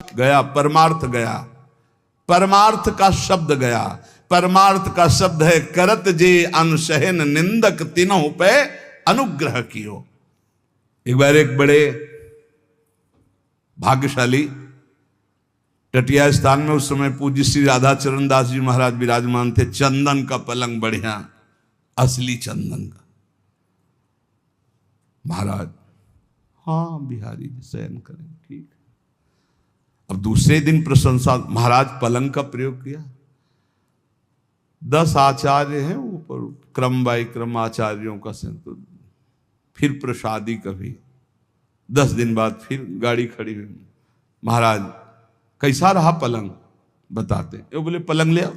गया, परमार्थ गया, परमार्थ का शब्द गया। परमार्थ का शब्द है करत जे अनशहन निंदक तीनों पे अनुग्रह कियो। एक बार एक बड़े भाग्यशाली टटिया स्थान में उस समय पूज्य श्री राधा चरण दास जी महाराज विराजमान थे। चंदन का पलंग बढ़िया, असली चंदन का। महाराज हाँ बिहारी जी शयन करें, ठीक। अब दूसरे दिन प्रशंसा, महाराज पलंग का प्रयोग किया। 10 आचार्य हैं ऊपर, क्रम बाई क्रम आचार्यों का संतुल। फिर प्रसादी कभी 10 दिन बाद फिर गाड़ी खड़ी हुई। महाराज कैसा रहा पलंग, बताते। ये बोले पलंग ले आओ,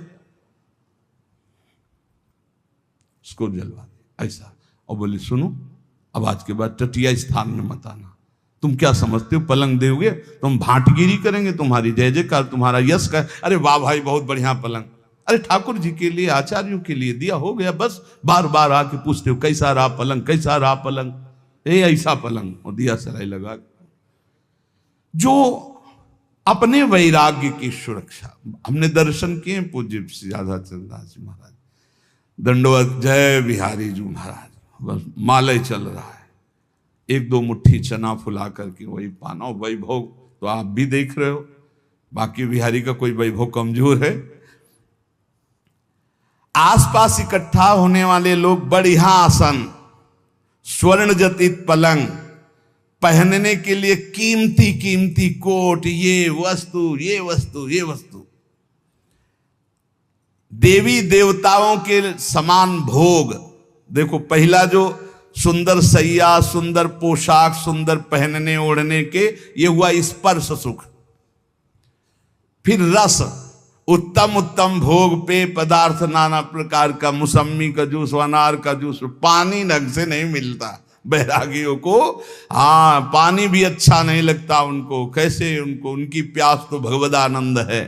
उसको जलवा दे ऐसा। और बोले सुनो, अब आज के बाद टटिया स्थान में मत आना। तुम क्या समझते हो, पलंग दोगे तो हम भाटगिरी करेंगे, तुम्हारी जय जयकार, तुम्हारा यश का। अरे वाह भाई बहुत बढ़िया पलंग। अरे ठाकुर जी के लिए, आचार्यों के लिए दिया, हो गया बस। बार बार आके पूछते हो कैसा रहा पलंग, कैसा रहा पलंग। ऐसा पलंग, और दिया सराय लगा। जो अपने वैराग्य की सुरक्षा, हमने दर्शन किए पूज्य श्री राधा चरण दास जी महाराज, दंडवत जय बिहारी जी महाराज। बस मालय चल रहा है, 1-2 मुट्ठी चना फुला करके वही पाना। वैभव तो आप भी देख रहे हो, बाकी बिहारी का कोई वैभव कमजोर है। आसपास इकट्ठा होने वाले लोग बढ़िया आसन, स्वर्ण जटित पलंग, पहनने के लिए कीमती कीमती कोट, ये वस्तु ये वस्तु ये वस्तु, देवी देवताओं के समान भोग। देखो पहला जो सुंदर सैया, सुंदर पोशाक, सुंदर पहनने ओढ़ने के, ये हुआ स्पर्श सुख। फिर रस, उत्तम उत्तम भोग, पेय पदार्थ नाना प्रकार का, मौसम्मी का जूस, अनार का जूस। पानी ढंग से नहीं मिलता बैरागियों को। हाँ पानी भी अच्छा नहीं लगता उनको। कैसे उनको, उनकी प्यास तो भगवदानंद है।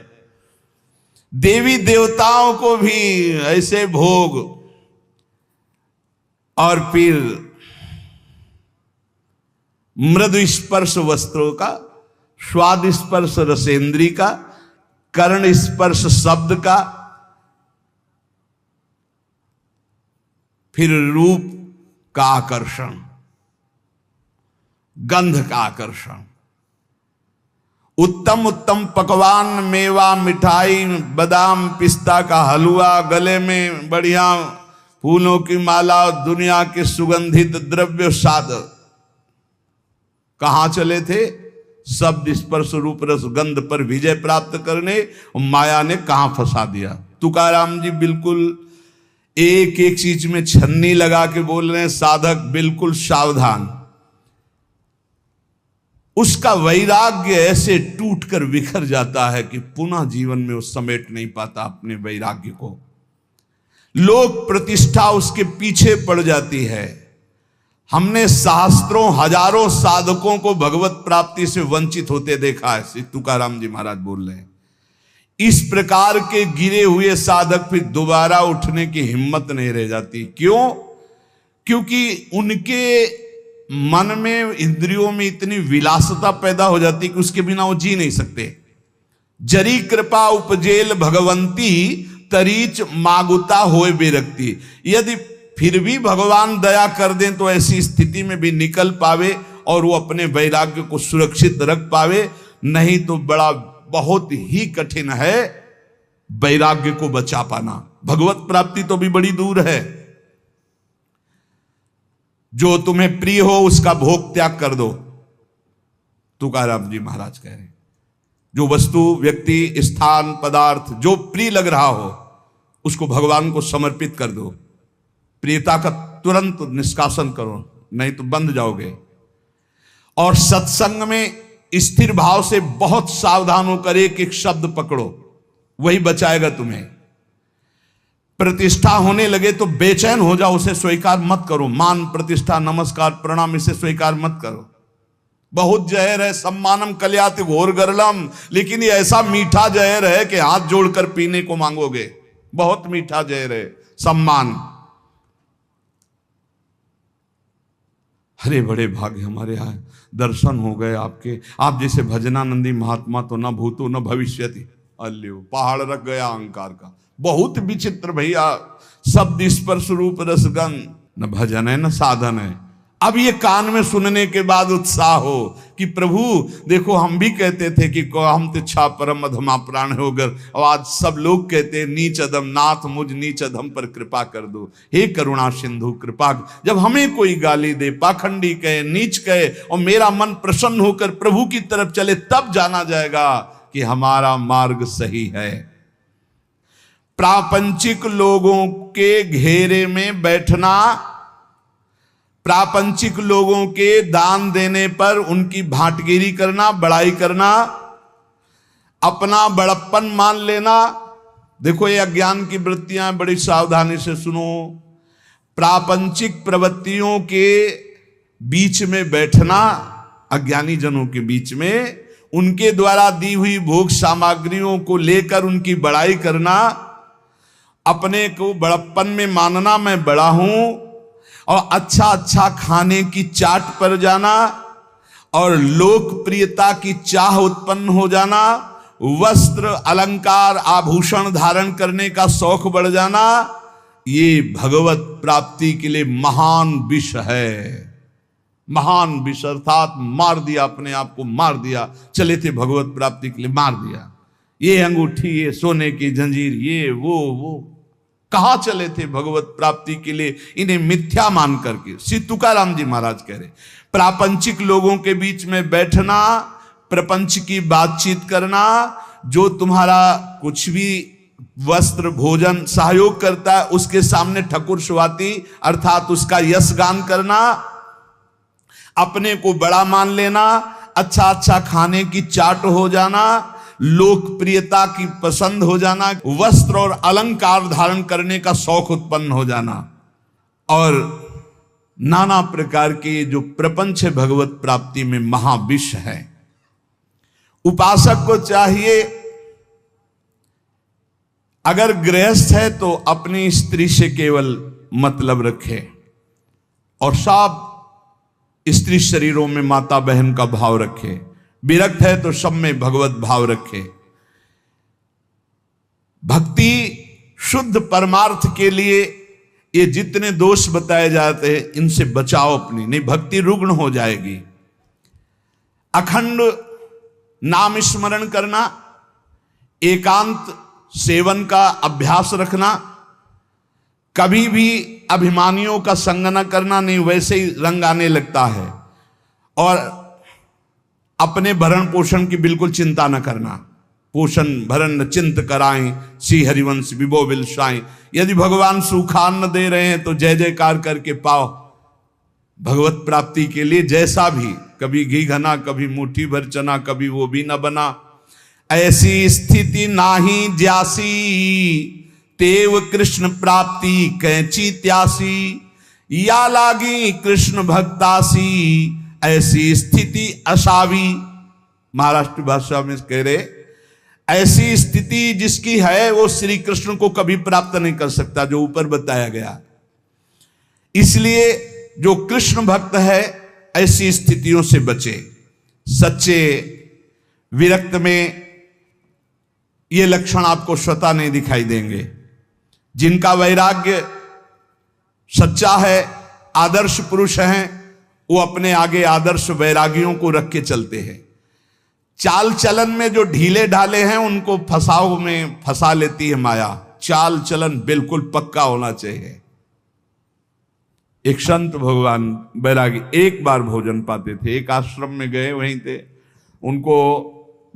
देवी देवताओं को भी ऐसे भोग। और फिर मृदु स्पर्श वस्त्रों का, स्वाद स्पर्श रसेंद्री का, कर्ण स्पर्श शब्द का, फिर रूप का आकर्षण, गंध का आकर्षण, उत्तम उत्तम पकवान, मेवा, मिठाई, बादाम पिस्ता का हलवा, गले में बढ़िया फूलों की माला, दुनिया के सुगंधित द्रव्य साधक। कहां चले थे? शब्द स्पर्श रूप रस गंध पर विजय प्राप्त करने। माया ने कहां फंसा दिया। तुकाराम जी बिल्कुल एक एक चीज में छन्नी लगा के बोल रहे हैं, साधक बिल्कुल सावधान। उसका वैराग्य ऐसे टूट कर बिखर जाता है कि पुनः जीवन में वो समेट नहीं पाता अपने वैराग्य को। लोक प्रतिष्ठा उसके पीछे पड़ जाती है। हमने सहस्त्रों हजारों साधकों को भगवत प्राप्ति से वंचित होते देखा है। श्री तुकाराम जी महाराज बोल रहे हैं, इस प्रकार के गिरे हुए साधक फिर दोबारा उठने की हिम्मत नहीं रह जाती। क्यों? क्योंकि उनके मन में, इंद्रियों में इतनी विलासता पैदा हो जाती कि उसके बिना वो जी नहीं सकते। जरी कृपा उपजेल भगवंती, तरीच मागुता होए बेरक्ति। यदि फिर भी भगवान दया कर दें तो ऐसी स्थिति में भी निकल पावे और वो अपने वैराग्य को सुरक्षित रख पावे। नहीं तो बड़ा बहुत ही कठिन है वैराग्य को बचा पाना। भगवत प्राप्ति तो भी बड़ी दूर है। जो तुम्हें प्रिय हो उसका भोग त्याग कर दो, तुकाराम जी महाराज कह रहे। जो वस्तु, व्यक्ति, स्थान, पदार्थ जो प्रिय लग रहा हो उसको भगवान को समर्पित कर दो। प्रियता का तुरंत निष्कासन करो, नहीं तो बंध जाओगे। और सत्संग में स्थिर भाव से बहुत सावधान होकर एक एक शब्द पकड़ो, वही बचाएगा तुम्हें। प्रतिष्ठा होने लगे तो बेचैन हो जाओ, उसे स्वीकार मत करो। मान प्रतिष्ठा नमस्कार प्रणाम इसे स्वीकार मत करो। बहुत जहर है, सम्मानम कल्याति घोर गरलम, लेकिन ये ऐसा मीठा जहर है कि हाथ जोड़कर पीने को मांगोगे। बहुत मीठा जहर है सम्मान। अरे बड़े भाग्य हमारे यहाँ दर्शन हो गए आपके। आप जैसे भजनानंदी महात्मा तो न भूतो न भविष्यति, अल्यो पहाड़ रख गया अहंकार का। बहुत विचित्र भैया, शब्द स्पर्श रूप रसगंध, न भजन है न साधन है। अब ये कान में सुनने के बाद उत्साह हो कि प्रभु देखो, हम भी कहते थे कि हम तो छा परम अधमा प्राण होकर, और आज सब लोग कहते हैं नीच अधम नाथ मुझ नीच अधम पर कृपा कर दो, हे करुणा सिंधु कृपा। जब हमें कोई गाली दे, पाखंडी कहे, नीच कहे, और मेरा मन प्रसन्न होकर प्रभु की तरफ चले, तब जाना जाएगा कि हमारा मार्ग सही है। प्रापंचिक लोगों के घेरे में बैठना, प्रापंचिक लोगों के दान देने पर उनकी भाटगिरी करना, बड़ाई करना, अपना बड़प्पन मान लेना, देखो ये अज्ञान की वृत्तियां, बड़ी सावधानी से सुनो। प्रापंचिक प्रवृत्तियों के बीच में बैठना, अज्ञानी जनों के बीच में, उनके द्वारा दी हुई भोग सामग्रियों को लेकर उनकी बड़ाई करना, अपने को बड़प्पन में मानना, मैं बड़ा हूं, और अच्छा अच्छा खाने की चाट पर जाना, और लोकप्रियता की चाह उत्पन्न हो जाना, वस्त्र अलंकार आभूषण धारण करने का शौक बढ़ जाना, ये भगवत प्राप्ति के लिए महान विष है। महान विष अर्थात मार दिया, अपने आप को मार दिया। चले थे भगवत प्राप्ति के लिए, मार दिया। ये अंगूठी, ये सोने की जंजीर, ये वो कहां चले थे भगवत प्राप्ति के लिए, इन्हें मिथ्या मान करके। श्री तुकाराम जी महाराज कह रहे, प्रापंचिक लोगों के बीच में बैठना, प्रपंच की बातचीत करना, जो तुम्हारा कुछ भी वस्त्र भोजन सहयोग करता है उसके सामने ठकुर सुहाती अर्थात उसका यश गान करना, अपने को बड़ा मान लेना, अच्छा अच्छा खाने की चाट हो जाना, लोकप्रियता की पसंद हो जाना, वस्त्र और अलंकार धारण करने का शौक उत्पन्न हो जाना, और नाना प्रकार के जो प्रपंच है भगवत प्राप्ति में महाविष है। उपासक को चाहिए, अगर गृहस्थ है तो अपनी स्त्री से केवल मतलब रखे, और सब स्त्री शरीरों में माता बहन का भाव रखे, विरक्त है तो सब में भगवत भाव रखे। भक्ति शुद्ध परमार्थ के लिए ये जितने दोष बताए जाते हैं इनसे बचाओ अपनी, नहीं भक्ति रुग्ण हो जाएगी। अखंड नाम स्मरण करना, एकांत सेवन का अभ्यास रखना, कभी भी अभिमानियों का संग न करना, नहीं वैसे ही रंग आने लगता है, और अपने भरण पोषण की बिल्कुल चिंता न करना। पोषण भरण चिंत कराएं, श्री हरिवंश विभो बिलसाएं। यदि भगवान सुखान न दे रहे हैं तो जय जयकार करके पाओ भगवत प्राप्ति के लिए। जैसा भी, कभी घी घना, कभी मुट्ठी भर चना, कभी वो भी न बना। ऐसी स्थिति नाही ज्यासी, तेव कृष्ण प्राप्ति कैची त्यासी। या लागी कृष्ण भक्तासी, ऐसी स्थिति असावी। महाराष्ट्र भाषा में कह रहे, ऐसी स्थिति जिसकी है वो श्री कृष्ण को कभी प्राप्त नहीं कर सकता, जो ऊपर बताया गया। इसलिए जो कृष्ण भक्त है ऐसी स्थितियों से बचे। सच्चे विरक्त में ये लक्षण आपको स्वतः नहीं दिखाई देंगे। जिनका वैराग्य सच्चा है, आदर्श पुरुष हैं, वो अपने आगे आदर्श वैरागियों को रख के चलते हैं। चाल चलन में जो ढीले ढाले हैं उनको फसाव में फंसा लेती है माया। चाल चलन बिल्कुल पक्का होना चाहिए। एक संत भगवान बैरागी एक बार भोजन पाते थे, एक आश्रम में गए, वहीं थे, उनको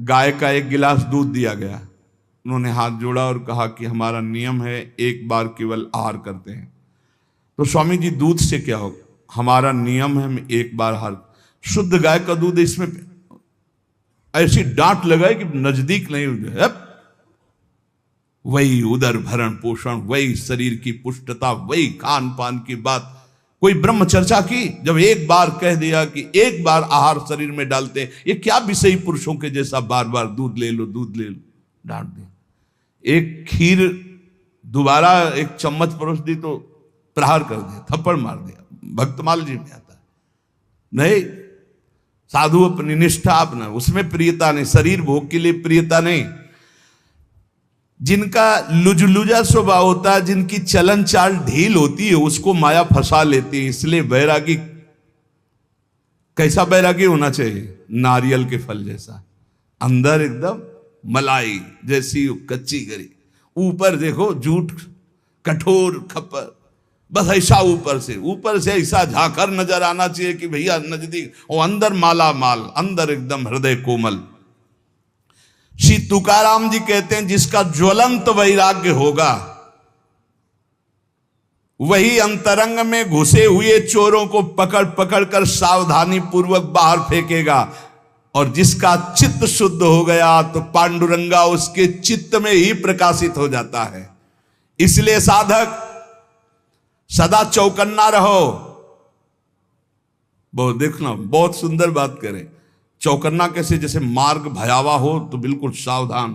गाय का एक गिलास दूध दिया गया। उन्होंने हाथ जोड़ा और कहा कि हमारा नियम है एक बार केवल आहार करते हैं। तो स्वामी जी दूध से क्या होगा? हमारा नियम है हम एक बार हर शुद्ध गाय का दूध, इसमें ऐसी डांट लगाए कि नजदीक नहीं है। वही उदर भरण पोषण, वही शरीर की पुष्टता, वही खान पान की बात। कोई ब्रह्म चर्चा की, जब एक बार कह दिया कि एक बार आहार शरीर में डालते, ये क्या विषयी पुरुषों के जैसा बार बार दूध ले लो दूध ले लो, डांट दिया। एक खीर दोबारा एक चम्मच परोस दी तो प्रहार कर दिया, थप्पड़ मार दिया। भक्तमाल जी में आता है, नहीं साधु अपनी निष्ठा अपना, उसमें प्रियता नहीं, शरीर भोग के लिए प्रियता नहीं। जिनका लुजलुजा स्वभाव होता है, जिनकी चलन चाल ढील होती है, उसको माया फंसा लेती है। इसलिए बैरागी, कैसा बैरागी होना चाहिए? नारियल के फल जैसा, अंदर एकदम मलाई जैसी कच्ची गरी, ऊपर देखो झूठ कठोर खप्पर, बस ऐसा ऊपर से ऐसा झाकर नजर आना चाहिए कि भैया नजदीक, और अंदर माला माल, अंदर एकदम हृदय कोमल। श्री तुकाराम जी कहते हैं जिसका ज्वलंत वैराग्य होगा वही अंतरंग में घुसे हुए चोरों को पकड़ पकड़ कर सावधानी पूर्वक बाहर फेंकेगा, और जिसका चित्त शुद्ध हो गया तो पांडुरंगा उसके चित्त में ही प्रकाशित हो जाता है। इसलिए साधक सदा चौकन्ना रहो। बहुत देखना, बहुत सुंदर बात करें। चौकन्ना कैसे? जैसे मार्ग भयावह हो तो बिल्कुल सावधान,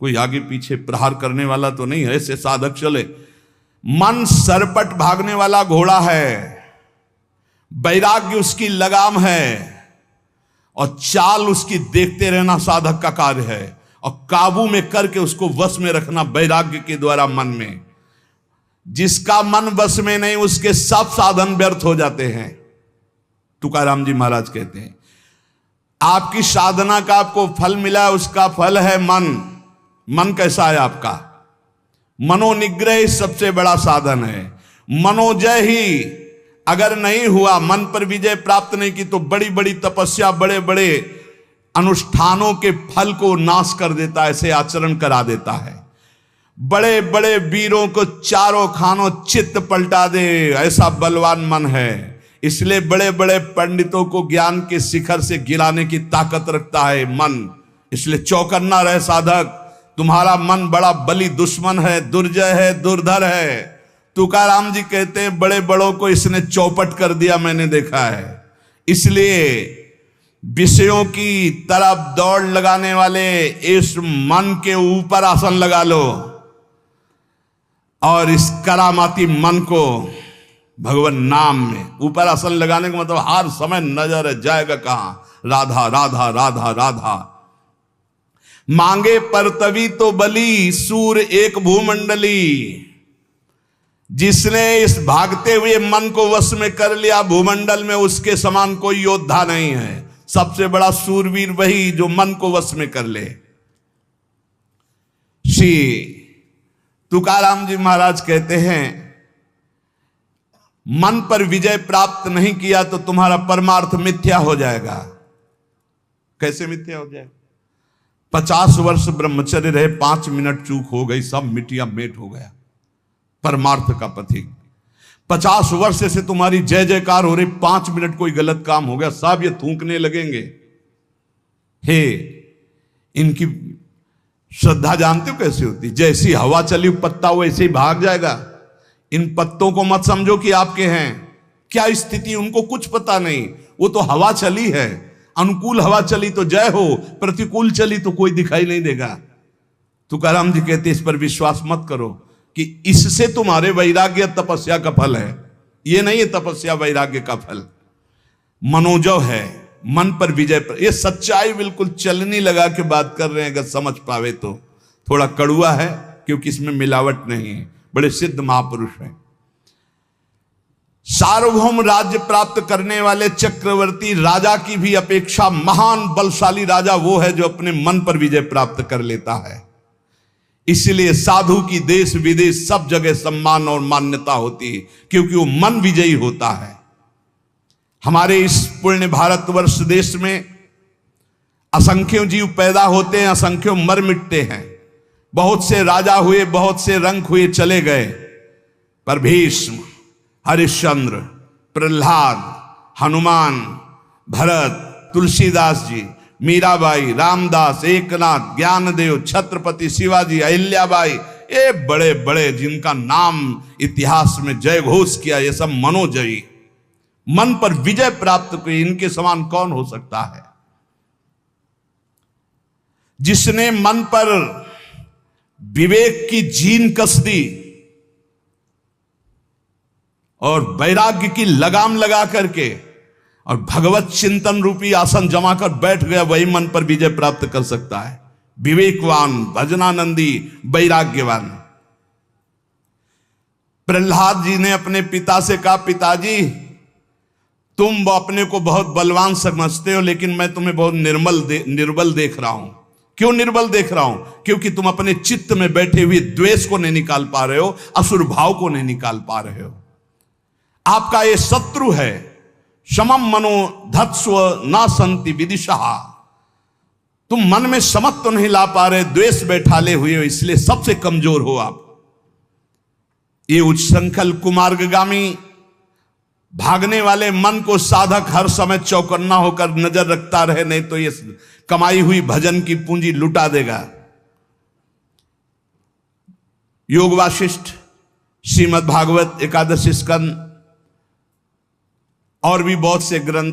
कोई आगे पीछे प्रहार करने वाला तो नहीं है, ऐसे साधक चले। मन सरपट भागने वाला घोड़ा है, वैराग्य उसकी लगाम है, और चाल उसकी देखते रहना साधक का कार्य है, और काबू में करके उसको वश में रखना वैराग्य के द्वारा मन में। जिसका मन वश में नहीं उसके सब साधन व्यर्थ हो जाते हैं। तुकाराम जी महाराज कहते हैं आपकी साधना का आपको फल मिला, उसका फल है मन। मन कैसा है आपका? मनोनिग्रह सबसे बड़ा साधन है। मनोजय ही अगर नहीं हुआ, मन पर विजय प्राप्त नहीं की, तो बड़ी बड़ी तपस्या, बड़े बड़े अनुष्ठानों के फल को नाश कर देता है, ऐसे आचरण करा देता है। बड़े बड़े वीरों को चारों खानों चित्त पलटा दे, ऐसा बलवान मन है। इसलिए बड़े बड़े पंडितों को ज्ञान के शिखर से गिराने की ताकत रखता है मन। इसलिए चौकन्ना रहे साधक, तुम्हारा मन बड़ा बली दुश्मन है, दुर्जय है, दुर्धर है। तुकाराम जी कहते हैं बड़े बड़ों को इसने चौपट कर दिया, मैंने देखा है। इसलिए विषयों की तरफ दौड़ लगाने वाले इस मन के ऊपर आसन लगा लो, और इस करामाती मन को भगवान नाम में ऊपर आसन लगाने का मतलब हर समय नजर जाएगा कहां? राधा राधा राधा राधा। मांगे परतवी तो बली, सूर एक भूमंडली। जिसने इस भागते हुए मन को वश में कर लिया, भूमंडल में उसके समान कोई योद्धा नहीं है। सबसे बड़ा सूरवीर वही जो मन को वश में कर ले। श्री तुकाराम जी महाराज कहते हैं मन पर विजय प्राप्त नहीं किया तो तुम्हारा परमार्थ मिथ्या हो जाएगा। कैसे मिथ्या हो जाएगा? 50 वर्ष ब्रह्मचर्य रहे, 5 मिनट चूक हो गई, सब मिटिया मेट हो गया परमार्थ का पथिक। 50 वर्ष से तुम्हारी जय जयकार हो रही, 5 मिनट कोई गलत काम हो गया, सब ये थूकने लगेंगे। हे, इनकी श्रद्धा जानते हो कैसी होती? जैसी हवा चली पत्ता वैसे ही भाग जाएगा। इन पत्तों को मत समझो कि आपके हैं। क्या स्थिति उनको कुछ पता नहीं, वो तो हवा चली है। अनुकूल हवा चली तो जय हो, प्रतिकूल चली तो कोई दिखाई नहीं देगा। तुकाराम जी कहते इस पर विश्वास मत करो कि इससे तुम्हारे वैराग्य तपस्या का फल है। ये नहीं है तपस्या वैराग्य का फल, मनोजव है, मन पर विजय पर। ये सच्चाई बिल्कुल चलनी लगा के बात कर रहे हैं, अगर समझ पावे तो। थोड़ा कड़ुआ है क्योंकि इसमें मिलावट नहीं है, बड़े सिद्ध महापुरुष हैं। सार्वभौम राज्य प्राप्त करने वाले चक्रवर्ती राजा की भी अपेक्षा महान बलशाली राजा वो है जो अपने मन पर विजय प्राप्त कर लेता है। इसलिए साधु की देश विदेश सब जगह सम्मान और मान्यता होती है, क्योंकि वो मन विजयी होता है। हमारे इस पुण्य भारतवर्ष देश में असंख्यों जीव पैदा होते हैं, असंख्यों मर मिटते हैं। बहुत से राजा हुए, बहुत से रंक हुए, चले गए, पर भीष्म, हरिश्चंद्र, प्रहलाद, हनुमान, भरत, तुलसीदास जी, मीराबाई, रामदास, एकनाथ, ज्ञानदेव, छत्रपति शिवाजी, अहिल्याबाई, ये बड़े बड़े जिनका नाम इतिहास में जय घोष किया, ये सब मनोजयी, मन पर विजय प्राप्त की। इनके समान कौन हो सकता है? जिसने मन पर विवेक की जीन कस दी और वैराग्य की लगाम लगा करके और भगवत चिंतन रूपी आसन जमा कर बैठ गया, वही मन पर विजय प्राप्त कर सकता है। विवेकवान, भजनानंदी, वैराग्यवान। प्रहलाद जी ने अपने पिता से कहा, पिताजी तुम अपने को बहुत बलवान समझते हो, लेकिन मैं तुम्हें बहुत निर्बल देख रहा हूं। क्यों निर्बल देख रहा हूं? क्योंकि तुम अपने चित्त में बैठे हुए द्वेष को नहीं निकाल पा रहे हो, असुर भाव को नहीं निकाल पा रहे हो। आपका ये शत्रु है। समम मनो धत्स्व न संति विदिशा। तुम मन में समत तो नहीं ला पा रहे, द्वेष बैठाले हुए हो, इसलिए सबसे कमजोर हो आप। ये उच्छृंखल कुमार्गगामी भागने वाले मन को साधक हर समय चौकन्ना होकर नजर रखता रहे, नहीं तो ये कमाई हुई भजन की पूंजी लुटा देगा। योग वाशिष्ठ, श्रीमद् भागवत, एकादश स्कंद और भी बहुत से ग्रंथ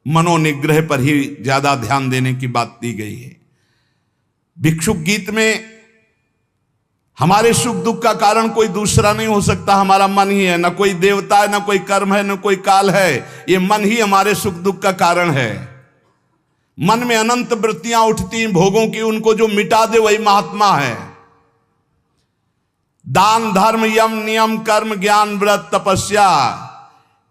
मनोनिग्रह पर ही ज्यादा ध्यान देने की बात दी गई है। भिक्षुक गीत में हमारे सुख दुख का कारण कोई दूसरा नहीं हो सकता, हमारा मन ही है। न कोई देवता है, न कोई कर्म है, न कोई काल है। ये मन ही हमारे सुख दुख का कारण है। मन में अनंत वृत्तियां उठती भोगों की, उनको जो मिटा दे वही महात्मा है। दान, धर्म, यम, नियम, कर्म, ज्ञान, व्रत, तपस्या,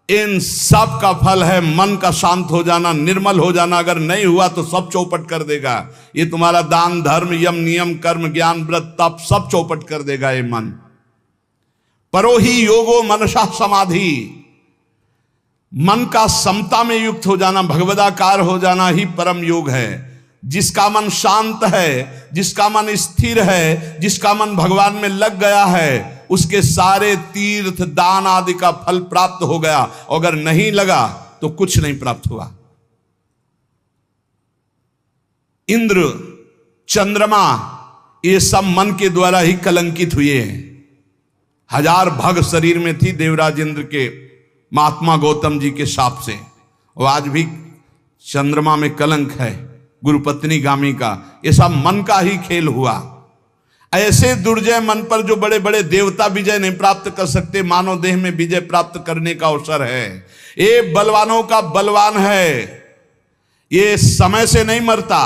इन सब का फल है मन का शांत हो जाना, निर्मल हो जाना। अगर नहीं हुआ तो सब चौपट कर देगा। ये तुम्हारा दान, धर्म, यम, नियम, कर्म, ज्ञान, व्रत, तप सब चौपट कर देगा ये मन। परो ही योगो मनसा समाधि। मन का समता में युक्त हो जाना, भगवदाकार हो जाना ही परम योग है। जिसका मन शांत है, जिसका मन स्थिर है, जिसका मन भगवान में लग गया है, उसके सारे तीर्थ दान आदि का फल प्राप्त हो गया। अगर नहीं लगा तो कुछ नहीं प्राप्त हुआ। इंद्र, चंद्रमा, ये सब मन के द्वारा ही कलंकित हुए हैं। 1000 भग शरीर में थी देवराज इंद्र के, महात्मा गौतम जी के शाप से। और आज भी चंद्रमा में कलंक है गुरुपत्नी गामी का। ये सब मन का ही खेल हुआ। ऐसे दुर्जय मन पर जो बड़े बड़े देवता विजय नहीं प्राप्त कर सकते, मानव देह में विजय प्राप्त करने का अवसर है। ये बलवानों का बलवान है। ये समय से नहीं मरता।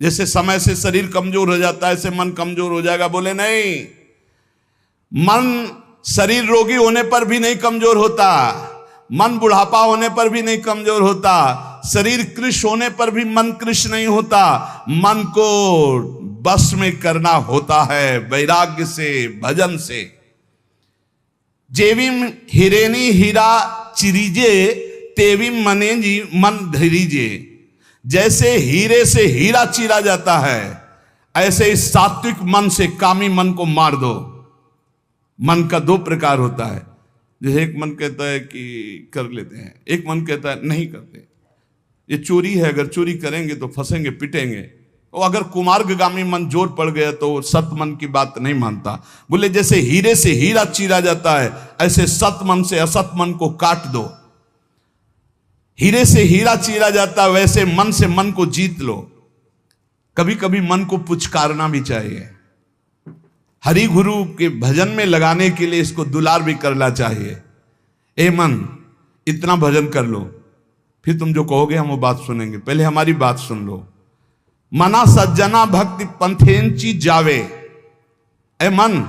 जैसे समय से शरीर कमजोर हो जाता है, ऐसे मन कमजोर हो जाएगा। बोले नहीं, मन शरीर रोगी होने पर भी नहीं कमजोर होता, मन बुढ़ापा होने पर भी नहीं कमजोर होता, शरीर कृश होने पर भी मन कृश नहीं होता। मन को बस में करना होता है वैराग्य से, भजन से। जेविम हिरेनी हीरा चिरीजे तेविम मने जी मन धीरीजे। जैसे हीरे से हीरा चीरा जाता है, ऐसे इस सात्विक मन से कामी मन को मार दो। मन का 2 प्रकार होता है। जैसे एक मन कहता है कि कर लेते हैं, एक मन कहता है नहीं करते, ये चोरी है, अगर चोरी करेंगे तो फंसेंगे, पिटेंगे। और अगर कुमार्गगामी मन जोर पड़ गया तो सत मन की बात नहीं मानता। बोले जैसे हीरे से हीरा चीरा जाता है, ऐसे सत मन से असत मन को काट दो। हीरे से हीरा चीरा जाता है, वैसे मन से मन को जीत लो। कभी कभी मन को पुचकारना भी चाहिए। हरि गुरु के भजन में लगाने के लिए इसको दुलार भी करना चाहिए। ए मन, इतना भजन कर लो, फिर तुम जो कहोगे हम वो बात सुनेंगे। पहले हमारी बात सुन लो। मना सज्जना भक्ति पंथेंची जावे। ए मन,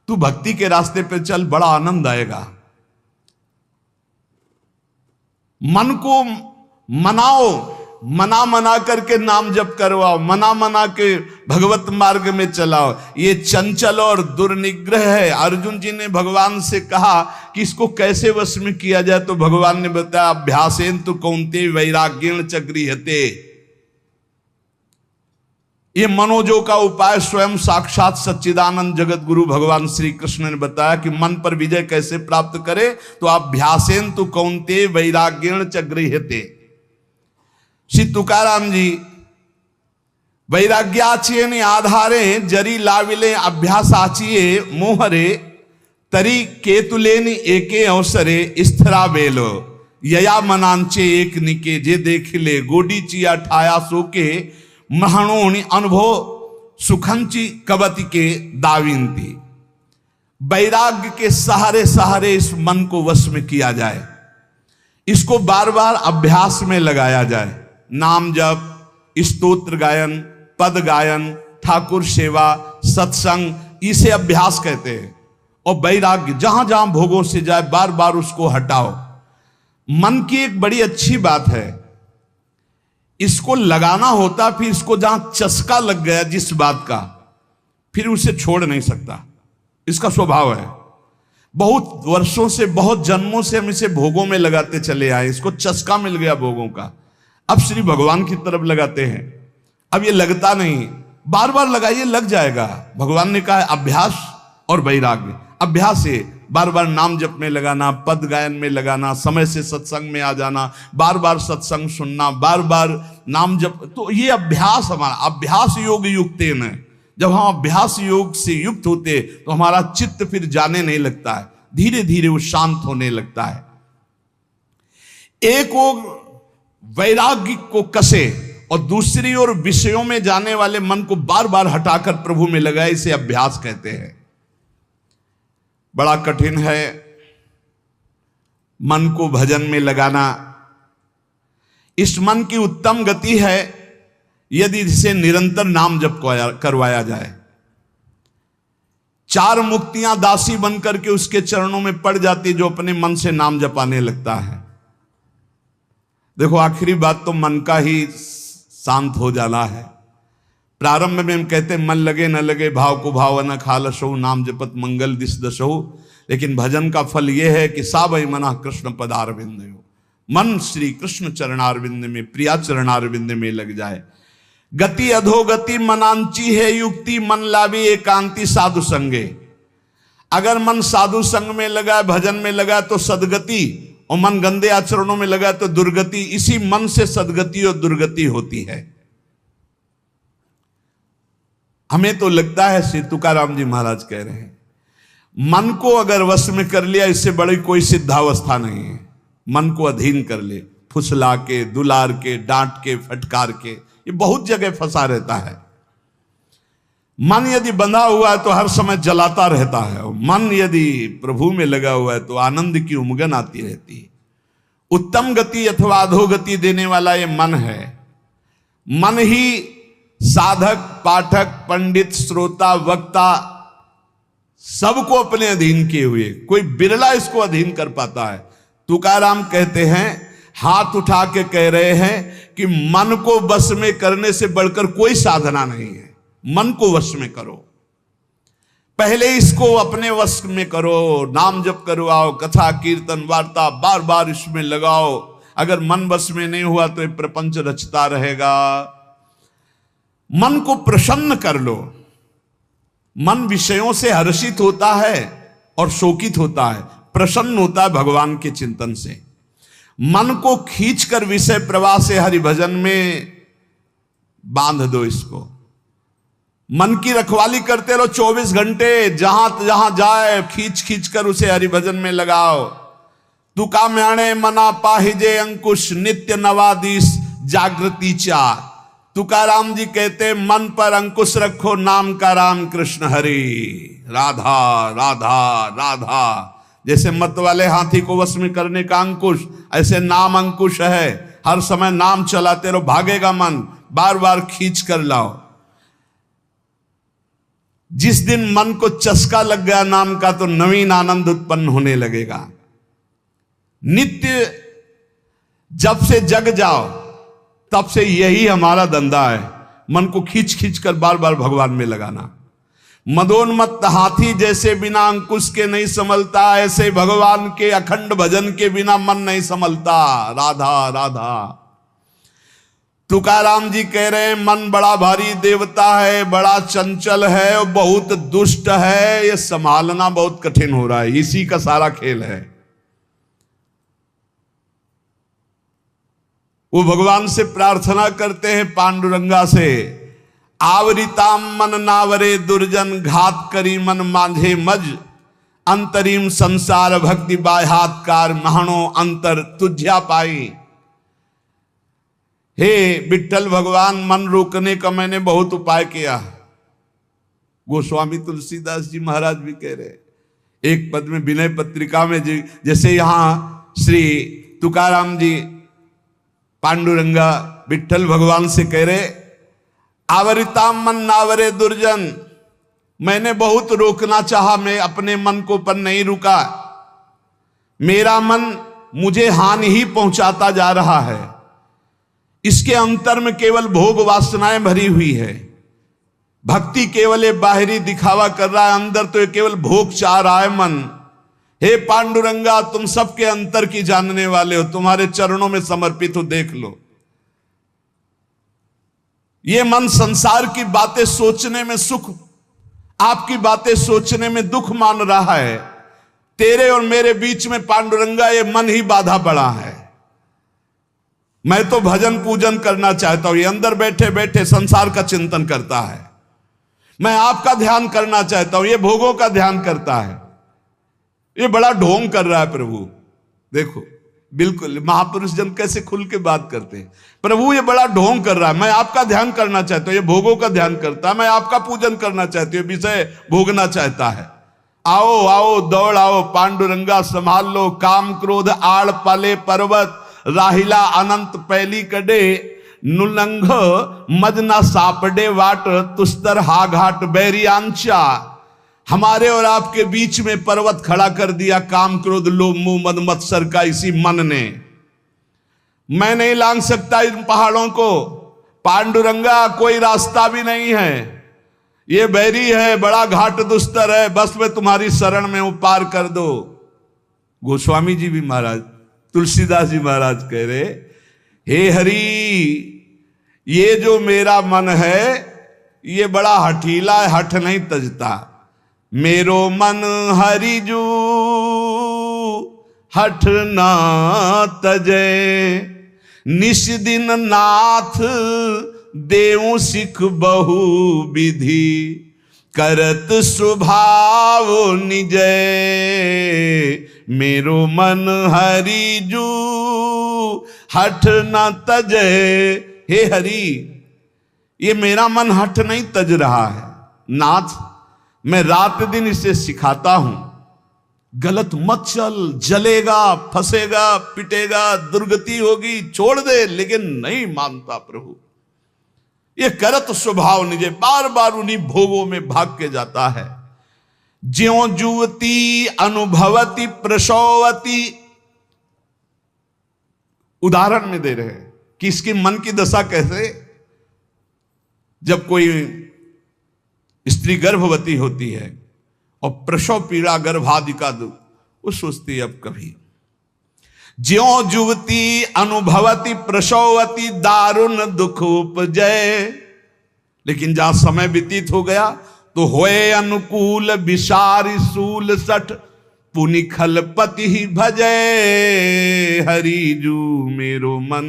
तू भक्ति के रास्ते पे चल, बड़ा आनंद आएगा। मन को मनाओ, मना मना करके नाम जप करवाओ, मना मना के भगवत मार्ग में चलाओ। ये चंचल और दुर्निग्रह है। अर्जुन जी ने भगवान से कहा कि इसको कैसे वश में किया जाए, तो भगवान ने बताया अभ्यासेन तु कौन्ते वैराग्येण च गृह्यते। ये मनोजो का उपाय स्वयं साक्षात सच्चिदानंद जगत गुरु भगवान श्री कृष्ण ने बताया कि मन पर विजय कैसे प्राप्त करे, तो अभ्यासेन तु कौन्ते वैराग्येण च गृह्यते। श्री तुकाराम जी वैराग्याचिये आधारे जरी लाविले अभ्यासाचिये मोहरे तरी केतुलेनि एके अवसरे स्थिरा बेलो यया मनांचे एक निके जे देखिले गोडी चिया ठाया सोके महणोनि अनुभव सुखंची कवति के दाविंती। वैराग्य के सहारे सहारे इस मन को वश में किया जाए। इसको बार बार अभ्यास में लगाया जाए। नाम जप, स्तोत्र गायन, पद गायन, ठाकुर सेवा, सत्संग, इसे अभ्यास कहते हैं। और वैराग्य जहां जहां भोगों से जाए बार बार उसको हटाओ। मन की एक बड़ी अच्छी बात है, इसको लगाना होता, फिर इसको जहां चस्का लग गया जिस बात का, फिर उसे छोड़ नहीं सकता। इसका स्वभाव है। बहुत वर्षों से, बहुत जन्मों से हम इसे भोगों में लगाते चले आए, इसको चस्का मिल गया भोगों का। अब श्री भगवान की तरफ लगाते हैं, अब ये लगता नहीं, बार बार लगाइए, लग जाएगा। भगवान ने कहा है अभ्यास और वैराग्य। अभ्यास है बार बार नाम जप में लगाना, पद गायन में लगाना, समय से सत्संग में आ जाना, बार बार सत्संग सुनना, बार बार नाम जप। तो ये अभ्यास, हमारा अभ्यास योग युक्तेन है। जब हम अभ्यास योग से युक्त होते तो हमारा चित्त फिर जाने नहीं लगता है, धीरे धीरे वो शांत होने लगता है। एक ओर वैराग्य को कसे और दूसरी ओर विषयों में जाने वाले मन को बार बार हटाकर प्रभु में लगाए, इसे अभ्यास कहते हैं। बड़ा कठिन है मन को भजन में लगाना। इस मन की उत्तम गति है यदि इसे निरंतर नाम जप करवाया जाए। 4 मुक्तियां दासी बनकर के उसके चरणों में पड़ जाती जो अपने मन से नाम जपाने लगता है। देखो, आखिरी बात तो मन का ही शांत हो जाना है। प्रारंभ में हम कहते मन लगे न लगे भाव को भाव न खालसहु, नाम जपत मंगल दिस दसहु। लेकिन भजन का फल यह है कि सावै मना कृष्ण पदारविंद, मन श्री कृष्ण चरणारविंद में, प्रिया चरणारविंद में लग जाए। गति अधोगति मनांची है युक्ति, मन लावी एकांति साधु संगे। अगर मन साधु संग में लगा, भजन में लगा तो सदगति, और मन गंदे आचरणों में लगा तो दुर्गति। इसी मन से सदगति और दुर्गति होती है। हमें तो लगता है, श्री तुकाराम जी महाराज कह रहे हैं, मन को अगर वश में कर लिया इससे बड़ी कोई सिद्धावस्था नहीं है। मन को अधीन कर ले, फुसला के, दुलार के, डांट के, फटकार के, ये बहुत जगह फंसा रहता है। मन यदि बंधा हुआ है तो हर समय जलाता रहता है, और मन यदि प्रभु में लगा हुआ है तो आनंद की उमगन आती रहती है। उत्तम गति अथवा अधोगति देने वाला ये मन है। मन ही साधक, पाठक, पंडित, श्रोता, वक्ता सबको अपने अधीन किए हुए, कोई बिरला इसको अधीन कर पाता है। तुकाराम कहते हैं, हाथ उठा के कह रहे हैं कि मन को वश में करने से बढ़कर कोई साधना नहीं है। मन को वश में करो, पहले इसको अपने वश में करो, नाम जप करवाओ, कथा कीर्तन वार्ता बार बार इसमें लगाओ। अगर मन वश में नहीं हुआ तो ये प्रपंच रचता रहेगा। मन को प्रसन्न कर लो। मन विषयों से हर्षित होता है और शोकित होता है, प्रसन्न होता है भगवान के चिंतन से। मन को खींचकर विषय प्रवाह से हरि भजन में बांध दो। इसको मन की रखवाली करते रहो 24 घंटे, जहां जहां जाए खींच खींच कर उसे हरि भजन में लगाओ। तुका म्याणे मना पाहिजे अंकुश, नित्य नवादिश जागृति चार। तुकाराम जी कहते मन पर अंकुश रखो, नाम का राम कृष्ण हरि, राधा राधा राधा। जैसे मत वाले हाथी को वश में करने का अंकुश, ऐसे नाम अंकुश है। हर समय नाम चलाते रहो, भागेगा मन, बार बार खींच कर लाओ। जिस दिन मन को चस्का लग गया नाम का तो नवीन आनंद उत्पन्न होने लगेगा। नित्य जब से जग जाओ तब से यही हमारा धंधा है, मन को खींच खींच कर बार बार भगवान में लगाना। मदोन्मत्त हाथी जैसे बिना अंकुश के नहीं संभलता, ऐसे भगवान के अखंड भजन के बिना मन नहीं संभलता। राधा राधा। तुकाराम जी कह रहे हैं मन बड़ा भारी देवता है, बड़ा चंचल है और बहुत दुष्ट है, ये संभालना बहुत कठिन हो रहा है। इसी का सारा खेल है। वो भगवान से प्रार्थना करते हैं पांडुरंगा से, आवरिताम मन नावरे दुर्जन, घात करी मन मांझे मज, अंतरिम संसार भक्ति बाह्यात्कार, महाणो अंतर तुझ्या पाई। हे विठ्ठल भगवान, मन रोकने का मैंने बहुत उपाय किया। गोस्वामी तुलसीदास जी महाराज भी कह रहे, एक पद में विनय पत्रिका में जैसे यहां श्री तुकाराम जी पांडुरंगा विठ्ठल भगवान से कह रहे, आवरिताम मन नावरे दुर्जन, मैंने बहुत रोकना चाहा, मैं अपने मन को पर नहीं रुका। मेरा मन मुझे हानि ही पहुंचाता जा रहा है। इसके अंतर में केवल भोग वासनाएं भरी हुई है। भक्ति केवल एक बाहरी दिखावा कर रहा है, अंदर तो ये केवल भोग चाह रहा है मन। हे पांडुरंगा, तुम सबके अंतर की जानने वाले हो, तुम्हारे चरणों में समर्पित हो, देख लो। ये मन संसार की बातें सोचने में सुख, आपकी बातें सोचने में दुख मान रहा है। तेरे और मेरे बीच में पांडुरंगा ये मन ही बाधा पड़ा है। मैं तो भजन पूजन करना चाहता हूं, ये अंदर बैठे बैठे संसार का चिंतन करता है। मैं आपका ध्यान करना चाहता हूं, ये भोगों का ध्यान करता है। ये बड़ा ढोंग कर रहा है प्रभु। देखो बिल्कुल महापुरुष जन कैसे खुल के बात करते हैं। प्रभु ये बड़ा ढोंग कर रहा है, मैं आपका ध्यान करना चाहता हूं, ये भोगों का ध्यान करता है। मैं आपका पूजन करना चाहती हूँ, विषय भोगना चाहता है। आओ आओ दौड़ आओ पांडुरंगा, संभाल लो काम क्रोध आड़ पाले पर्वत, राहिला अनंत पैली कड़े, नुलंघ मजना सापडे वाट, तुस्तर हा घाट बैरी आंचा। हमारे और आपके बीच में पर्वत खड़ा कर दिया काम क्रोध लोभ मोह मद मत्सर का इसी मन ने। मैं नहीं लांघ सकता इन पहाड़ों को पांडुरंगा, कोई रास्ता भी नहीं है, ये बैरी है, बड़ा घाट दुस्तर है, बस मैं तुम्हारी शरण में हूं, पार कर दो। गोस्वामी जी भी महाराज, तुलसीदास जी महाराज कह रहे, हे हरि, ये जो मेरा मन है ये बड़ा हठीला है, हठ नहीं तजता। मेरो मन हरिजू हठ ना तजे, निश दिन नाथ देऊ सिख बहु विधि, करत स्वभाव निजय। मेरो मन हरिजू हठ न तजय। हे हरि, ये मेरा मन हठ नहीं तज रहा है। नाथ, मैं रात दिन इसे सिखाता हूं, गलत मत चल, जलेगा, फंसेगा, पिटेगा, दुर्गति होगी, छोड़ दे, लेकिन नहीं मानता प्रभु। ये करत स्वभाव निजे, बार बार उन्हीं भोगों में भाग के जाता है। ज्यों जुवती अनुभवती प्रसवती, उदाहरण में दे रहे हैं कि इसकी मन की दशा कैसे। जब कोई स्त्री गर्भवती होती है और प्रसव पीड़ा गर्भादि का दुख, वो सोचती है अब कभी। ज्यों जुवती अनुभवती प्रसवती, दारुण दुख उपजय। लेकिन जहां समय व्यतीत हो गया तो होए अनुकूल, विसारी सूल सठ, पुनि खलपति ही भजय। हरिजू मेरो मन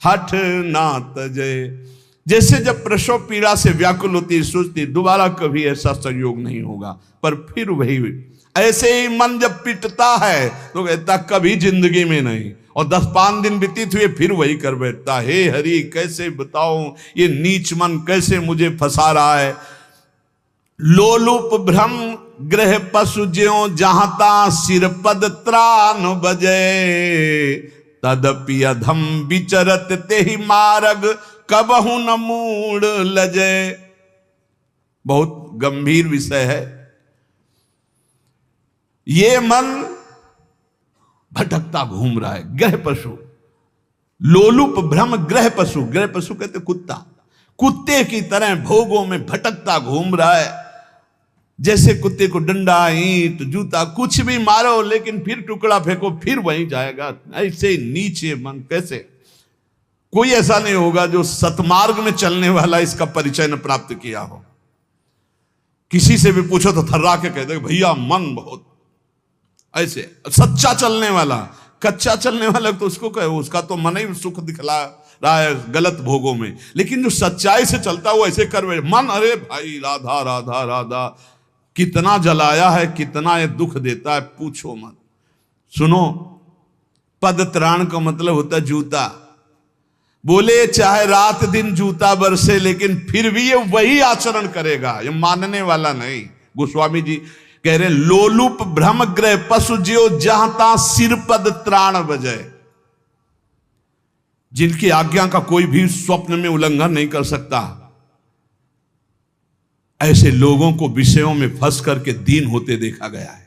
हठ ना तजय। जैसे जब प्रसव पीड़ा से व्याकुल होती, सोचती दोबारा कभी ऐसा संयोग नहीं होगा, पर फिर वही। ऐसे ही मन जब पिटता है तो कहता कभी जिंदगी में नहीं, और 10-5 दिन व्यतीत हुए फिर वही कर बैठता। हे हरि, कैसे बताऊं ये नीच मन कैसे मुझे फंसा रहा है। लोलुप भ्रम ग्रह पशु ज्यों जहाता, सिर पद त्राण बजय। तदपि अधम विचरत तेहि मार्ग, कबहु न मूड लजय। बहुत गंभीर विषय है। ये मन भटकता घूम रहा है, ग्रह पशु। लोलुप भ्रम ग्रह पशु, ग्रह पशु कहते कुत्ता, कुत्ते की तरह भोगों में भटकता घूम रहा है। जैसे कुत्ते को डंडा, ईंट, जूता कुछ भी मारो, लेकिन फिर टुकड़ा फेंको फिर वहीं जाएगा। ऐसे नीचे मन कैसे। कोई ऐसा नहीं होगा जो सतमार्ग में चलने वाला इसका परिचय न प्राप्त किया हो। किसी से भी पूछो तो थर्रा के कहते भैया मन बहुत ऐसे। सच्चा चलने वाला, कच्चा चलने वाला तो उसको कहे, उसका तो मन ही सुख दिखला रहा है गलत भोगों में। लेकिन जो सच्चाई से चलता है वो ऐसे कर मन, अरे भाई राधा राधा राधा, कितना जलाया है, कितना ये दुख देता है, पूछो मत। सुनो, पद त्राण का मतलब होता है जूता। बोले चाहे रात दिन जूता बरसे, लेकिन फिर भी ये वही आचरण करेगा, ये मानने वाला नहीं। गोस्वामी जी कह रहे लोलुप भ्रमग्रह पशु ज्यो जहां सिर पद त्राण बजय, जिनकी आज्ञा का कोई भी स्वप्न में उल्लंघन नहीं कर सकता, ऐसे लोगों को विषयों में फंस करके दीन होते देखा गया है।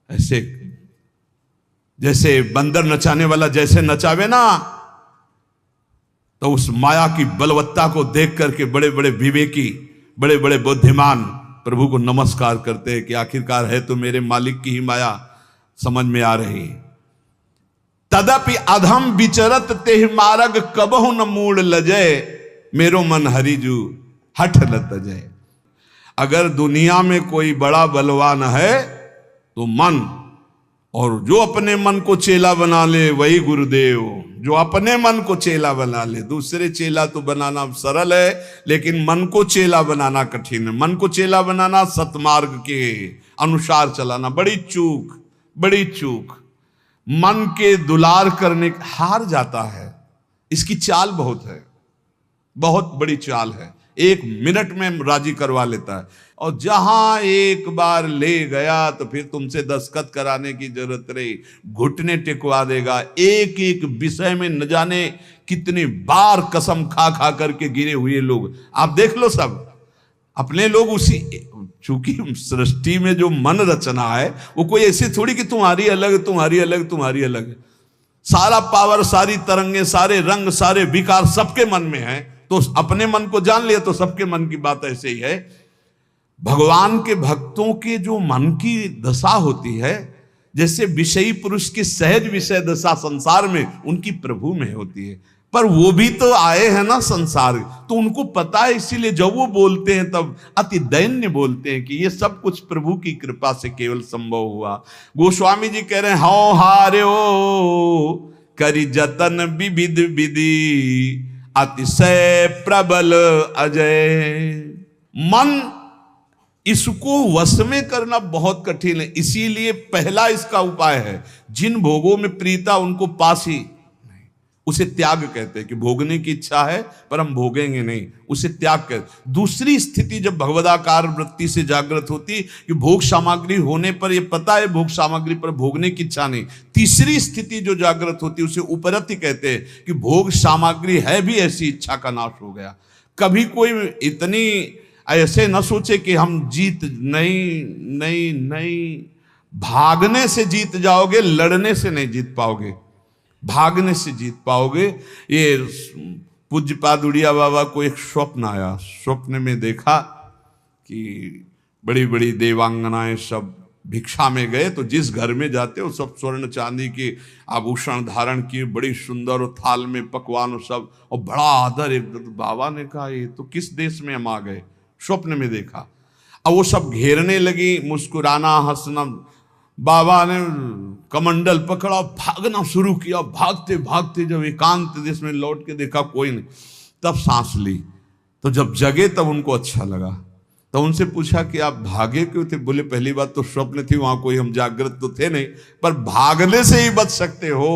ऐसे जैसे बंदर नचाने वाला जैसे नचावे ना, तो उस माया की बलवत्ता को देख करके बड़े बड़े विवेकी, बड़े बड़े बुद्धिमान प्रभु को नमस्कार करते हैं कि आखिरकार है तो मेरे मालिक की ही माया समझ में आ रही। तदपि अधम विचरत तेह मार्ग कबहु न मूड लजय, मेरो मन हरिजू हठ न तजय। अगर दुनिया में कोई बड़ा बलवान है तो मन, और जो अपने मन को चेला बना ले वही गुरुदेव। जो अपने मन को चेला बना ले, दूसरे चेला तो बनाना सरल है, लेकिन मन को चेला बनाना कठिन है। मन को चेला बनाना, सतमार्ग के अनुसार चलाना बड़ी चूक, बड़ी चूक। मन के दुलार करने हार जाता है। इसकी चाल बहुत है, बहुत बड़ी चाल है। 1 मिनट में राजी करवा लेता है, और जहां एक बार ले गया तो फिर तुमसे दस्तखत कराने की जरूरत नहीं, घुटने टिकवा देगा। एक एक विषय में न जाने कितनी बार कसम खा खा करके गिरे हुए लोग आप देख लो। सब अपने लोग उसी, चूंकि सृष्टि में जो मन रचना है वो कोई ऐसी थोड़ी कि तुम्हारी अलग, तुम्हारी अलग, तुम्हारी अलग। सारा पावर, सारी तरंगे, सारे रंग, सारे विकार सबके मन में है। तो अपने मन को जान लिया तो सबके मन की बात ऐसे ही है। भगवान के भक्तों के जो मन की दशा होती है, जैसे विषयी पुरुष की सहज विषय दशा संसार में उनकी प्रभु में होती है, पर वो भी तो आए हैं ना संसार, तो उनको पता है। इसीलिए जब वो बोलते हैं तब अति दैन्य बोलते हैं कि ये सब कुछ प्रभु की कृपा से केवल संभव हुआ। गोस्वामी जी कह रहे हैं, हौ हार्यो करी जतन विविध विधि, अतिशय प्रबल अजय। मन इसको वश में करना बहुत कठिन है। इसीलिए पहला इसका उपाय है, जिन भोगों में प्रीता उनको पास ही नहीं, उसे त्याग कहते हैं। कि भोगने की इच्छा है पर हम भोगेंगे नहीं, उसे त्याग कहते। दूसरी स्थिति जब भगवदाकार वृत्ति से जागृत होती कि भोग सामग्री होने पर यह पता है भोग सामग्री पर भोगने की इच्छा नहीं। तीसरी स्थिति जो जागृत होती उसे उपरति कहते हैं कि भोग सामग्री है भी ऐसी इच्छा का नाश हो गया। कभी कोई इतनी ऐसे न सोचे कि हम जीत, नहीं नहीं नहीं, भागने से जीत जाओगे, लड़ने से नहीं जीत पाओगे, भागने से जीत पाओगे। ये पूज्यपाद उड़िया बाबा को एक स्वप्न आया। स्वप्न में देखा कि बड़ी बड़ी देवांगनाएं सब भिक्षा में गए, तो जिस घर में जाते हो सब स्वर्ण चांदी के आभूषण धारण किए, बड़ी सुंदर, और थाल में पकवान और सब, और बड़ा आदर। एक बाबा ने कहा ये तो किस देश में हम आ गए, स्वप्न में देखा। अब वो सब घेरने लगी, मुस्कुराना, हंसना। बाबा ने कमंडल पकड़ा, भागना शुरू किया। भागते भागते जब एकांत देश में लौट के देखा कोई नहीं, तब सांस ली। तो जब जगे तब उनको अच्छा लगा। तो उनसे पूछा कि आप भागे क्यों थे? बोले पहली बात तो स्वप्न थी, वहां कोई हम जागृत तो थे नहीं, पर भागने से ही बच सकते हो।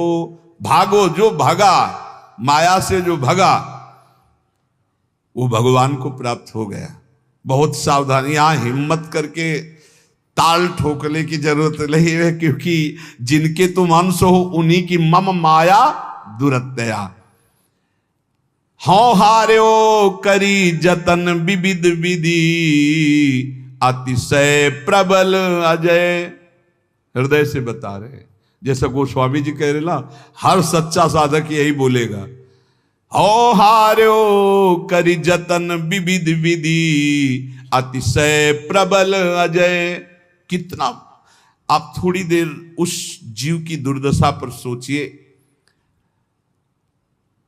भागो, जो भागा, माया से जो भागा वो भगवान को प्राप्त हो गया। बहुत सावधानी, यहां हिम्मत करके ताल ठोकने की जरूरत नहीं है, क्योंकि जिनके तुम अंश हो उन्हीं की मम माया दुरत्या। हौ हार्यो करी जतन विविध विधि, अतिशय प्रबल अजय। हृदय से बता रहे, जैसा गोस्वामी जी कह रहे ना, हर सच्चा साधक यही बोलेगा। हौ हार्यो करी जतन विविध विधि, अतिशय प्रबल अजय। कितना आप थोड़ी देर उस जीव की दुर्दशा पर सोचिए।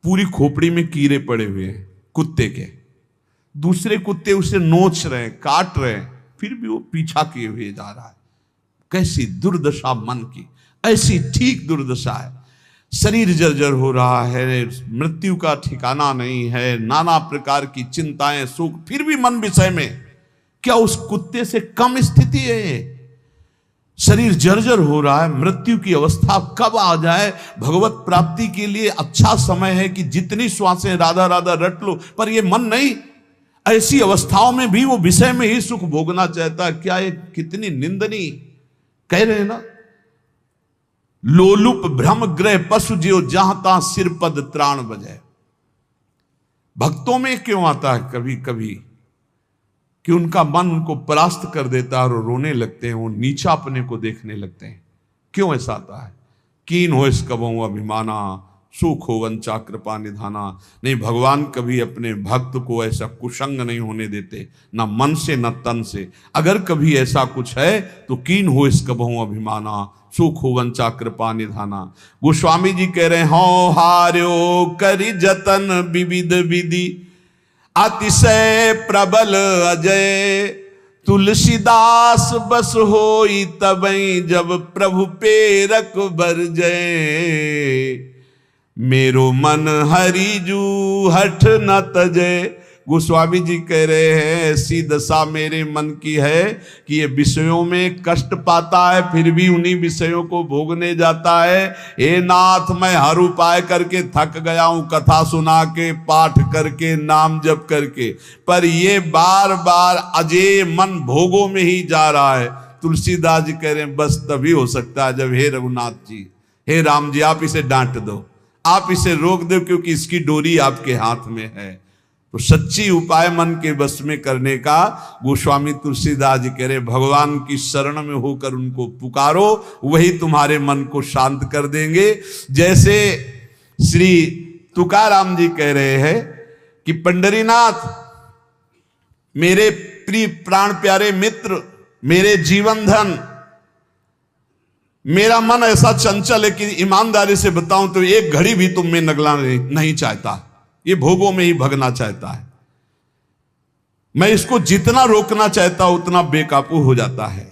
पूरी खोपड़ी में कीड़े पड़े हुए हैं कुत्ते के, दूसरे कुत्ते उसे नोच रहे हैं, काट रहे हैं, फिर भी वो पीछा किए हुए जा रहा है। कैसी दुर्दशा मन की, ऐसी ठीक दुर्दशा है। शरीर जर्जर हो रहा है, मृत्यु का ठिकाना नहीं है, नाना प्रकार की चिंताएं, सुख, फिर भी मन विषय में। क्या उस कुत्ते से कम स्थिति है? शरीर जर्जर हो रहा है, मृत्यु की अवस्था कब आ जाए। भगवत प्राप्ति के लिए अच्छा समय है कि जितनी श्वासें राधा राधा रट लो, पर ये मन नहीं। ऐसी अवस्थाओं में भी वो विषय में ही सुख भोगना चाहता है। क्या ये कितनी निंदनीय कह रहे हैं ना। लोलुप भ्रम ग्रह पशु जियो जहां तहां सिर पद त्राण बजे। भक्तों में क्यों आता है कभी कभी कि उनका मन उनको परास्त कर देता है और रोने लगते हैं, वो नीचा अपने को देखने लगते हैं। क्यों ऐसा आता है? कीन हो इस कबहू अभिमाना, सुख हो वंचा कृपा निधाना। नहीं, भगवान कभी अपने भक्त को ऐसा कुसंग नहीं होने देते, ना मन से न तन से। अगर कभी ऐसा कुछ है तो कीन हो इस कबहू अभिमाना, सुख हो वंचा कृपा निधाना। गोस्वामी जी कह रहे हैं, हो हार्यो करि जतन विविध विधि, अतिशय प्रबल अजय। तुलसीदास बस होई तबई, जब प्रभु पेरक बरजय। मेरो मन हरिजू हठ न तजे। गोस्वामी जी कह रहे हैं, ऐसी दशा मेरे मन की है कि ये विषयों में कष्ट पाता है, फिर भी उन्हीं विषयों को भोगने जाता है। हे नाथ, मैं हर उपाय करके थक गया हूं, कथा सुना के, पाठ करके, नाम जप करके, पर ये बार बार अजय मन भोगों में ही जा रहा है। तुलसीदास जी कह रहे हैं, बस तभी हो सकता है जब हे रघुनाथ जी, हे राम जी, आप इसे डांट दो, आप इसे रोक दो, क्योंकि इसकी डोरी आपके हाथ में है। तो सच्ची उपाय मन के बस में करने का गोस्वामी तुलसीदास जी कह रहे, भगवान की शरण में होकर उनको पुकारो, वही तुम्हारे मन को शांत कर देंगे। जैसे श्री तुकाराम जी कह रहे हैं कि पंडरीनाथ, मेरे प्रिय प्राण प्यारे मित्र, मेरे जीवन धन, मेरा मन ऐसा चंचल है कि ईमानदारी से बताऊं तो एक घड़ी भी तुम में नगला नहीं चाहता, ये भोगों में ही भगना चाहता है। मैं इसको जितना रोकना चाहता हूं उतना बेकाबू हो जाता है।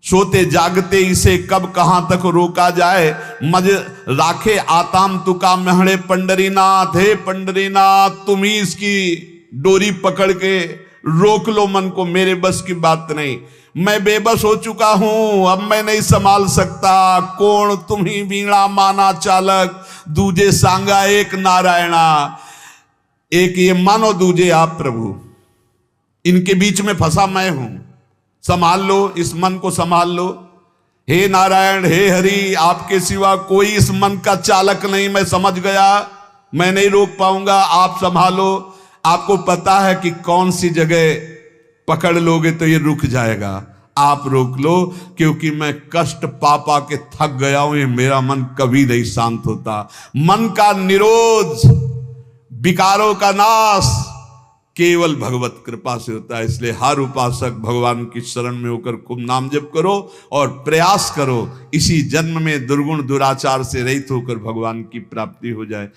सोते जागते इसे कब कहां तक रोका जाए, मज राखे आताम तुका महड़े पंडरीनाथ। हे पंडरीनाथ, तुम ही इसकी डोरी पकड़ के रोक लो मन को, मेरे बस की बात नहीं। मैं बेबस हो चुका हूं, अब मैं नहीं संभाल सकता। कौन तुम ही वीणा माना चालक, दूजे सांगा एक नारायणा। एक ये मानो, दूजे आप प्रभु, इनके बीच में फंसा मैं हूं, संभाल लो, इस मन को संभाल लो। हे नारायण, हे हरि, आपके सिवा कोई इस मन का चालक नहीं, मैं समझ गया, मैं नहीं रोक पाऊंगा, आप संभालो। आपको पता है कि कौन सी जगह पकड़ लोगे तो ये रुक जाएगा, आप रोक लो, क्योंकि मैं कष्ट पा पा के थक गया हूं, ये मेरा मन कभी नहीं शांत होता। मन का निरोध, विकारों का नाश केवल भगवत कृपा से होता है। इसलिए हर उपासक भगवान की शरण में होकर खूब नाम जप करो और प्रयास करो इसी जन्म में दुर्गुण दुराचार से रहित होकर भगवान की प्राप्ति हो जाए।